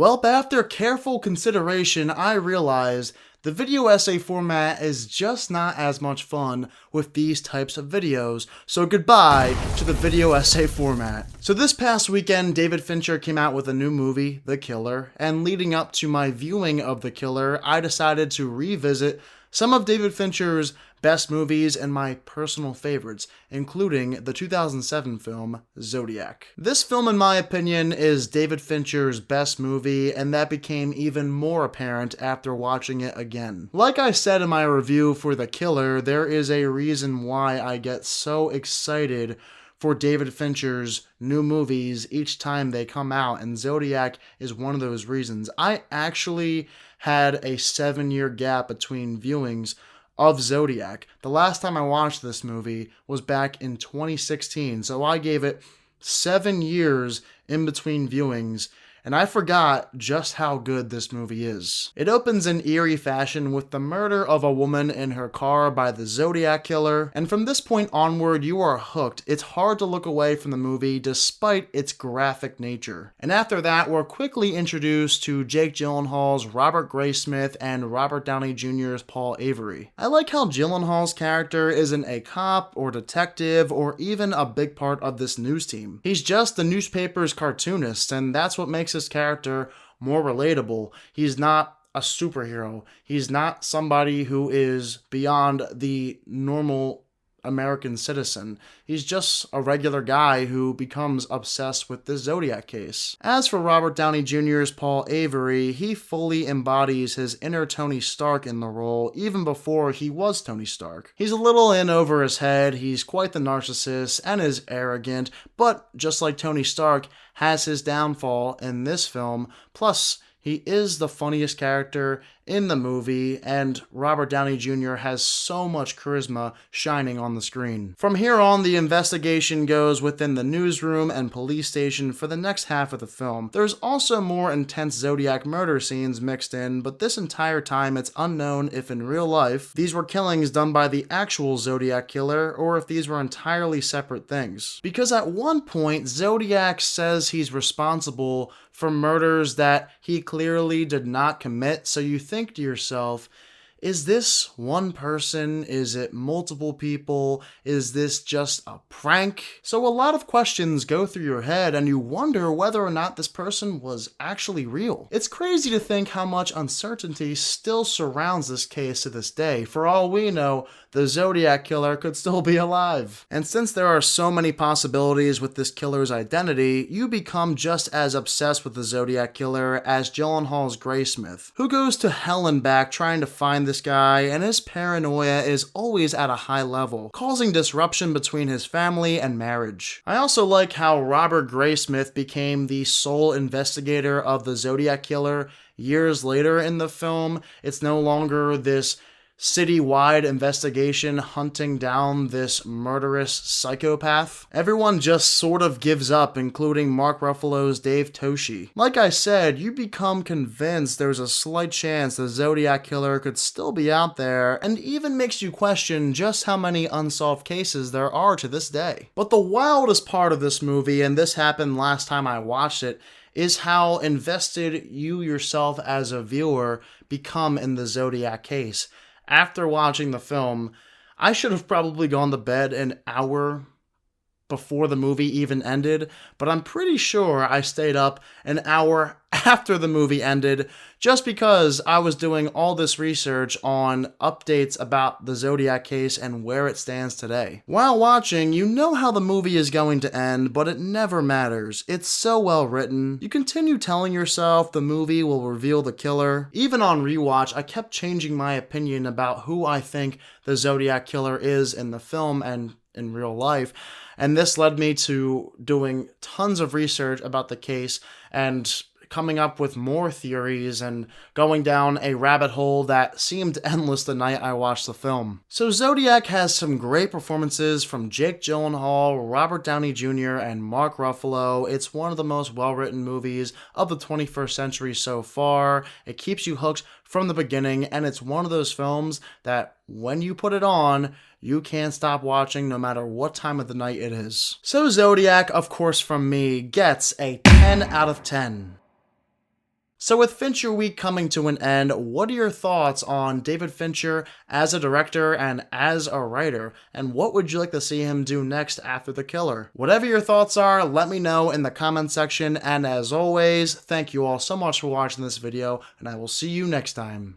Well, after careful consideration, I realized the video essay format is just not as much fun with these types of videos, so goodbye to the video essay format. So this past weekend, David Fincher came out with a new movie, The Killer, and leading up to my viewing of The Killer, I decided to revisit some of David Fincher's best movies and my personal favorites, including the 2007 film Zodiac. This film, in my opinion, is David Fincher's best movie, and that became even more apparent after watching it again. Like I said in my review for The Killer, there is a reason why I get so excited for David Fincher's new movies each time they come out, and Zodiac is one of those reasons. I actually had a 7-year gap between viewings of Zodiac. The last time I watched this movie was back in 2016, so I gave it 7 years in between viewings, and I forgot just how good this movie is. It opens in eerie fashion with the murder of a woman in her car by the Zodiac killer, and from this point onward you are hooked. It's hard to look away from the movie despite its graphic nature. And after that, we're quickly introduced to Jake Gyllenhaal's Robert Graysmith and Robert Downey Jr.'s Paul Avery. I like how Gyllenhaal's character isn't a cop or detective or even a big part of this news team. He's just the newspaper's cartoonist, and that's what makes his character more relatable. He's not a superhero. He's not somebody who is beyond the normal American citizen. He's just a regular guy who becomes obsessed with the Zodiac case. As for Robert Downey Jr.'s Paul Avery, he fully embodies his inner Tony Stark in the role even before he was Tony Stark. He's a little in over his head, he's quite the narcissist and is arrogant, but just like Tony Stark, has his downfall in this film. Plus, he is the funniest character in the movie, and Robert Downey Jr. has so much charisma shining on the screen. From here on, the investigation goes within the newsroom and police station for the next half of the film. There's also more intense Zodiac murder scenes mixed in, but this entire time it's unknown if in real life these were killings done by the actual Zodiac killer or if these were entirely separate things. Because at one point, Zodiac says he's responsible for murders that he clearly did not commit, so you think to yourself, is this one person? Is it multiple people? Is this just a prank? So a lot of questions go through your head and you wonder whether or not this person was actually real. It's crazy to think how much uncertainty still surrounds this case to this day. For all we know, the Zodiac killer could still be alive. And since there are so many possibilities with this killer's identity, you become just as obsessed with the Zodiac killer as Gyllenhaal's Graysmith, who goes to hell and back trying to find this guy, and his paranoia is always at a high level, causing disruption between his family and marriage. I also like how Robert Graysmith became the sole investigator of the Zodiac killer years later in the film. It's no longer this citywide investigation hunting down this murderous psychopath. Everyone just sort of gives up, including Mark Ruffalo's Dave Toschi. Like I said, you become convinced there's a slight chance the Zodiac killer could still be out there, and even makes you question just how many unsolved cases there are to this day. But the wildest part of this movie, and this happened last time I watched it, is how invested you yourself as a viewer become in the Zodiac case. After watching the film, I should have probably gone to bed an hour before the movie even ended, but I'm pretty sure I stayed up an hour after the movie ended just because I was doing all this research on updates about the Zodiac case and where it stands today. While watching, you know how the movie is going to end, but it never matters. It's so well written. You continue telling yourself the movie will reveal the killer. Even on rewatch, I kept changing my opinion about who I think the Zodiac killer is in the film and in real life. And this led me to doing tons of research about the case and coming up with more theories and going down a rabbit hole that seemed endless the night I watched the film. So Zodiac has some great performances from Jake Gyllenhaal, Robert Downey Jr., and Mark Ruffalo. It's one of the most well-written movies of the 21st century so far. It keeps you hooked from the beginning, and it's one of those films that when you put it on, you can't stop watching no matter what time of the night it is. So Zodiac, of course from me, gets a 10 out of 10. So with Fincher Week coming to an end, what are your thoughts on David Fincher as a director and as a writer? And what would you like to see him do next after The Killer? Whatever your thoughts are, let me know in the comment section. And as always, thank you all so much for watching this video, and I will see you next time.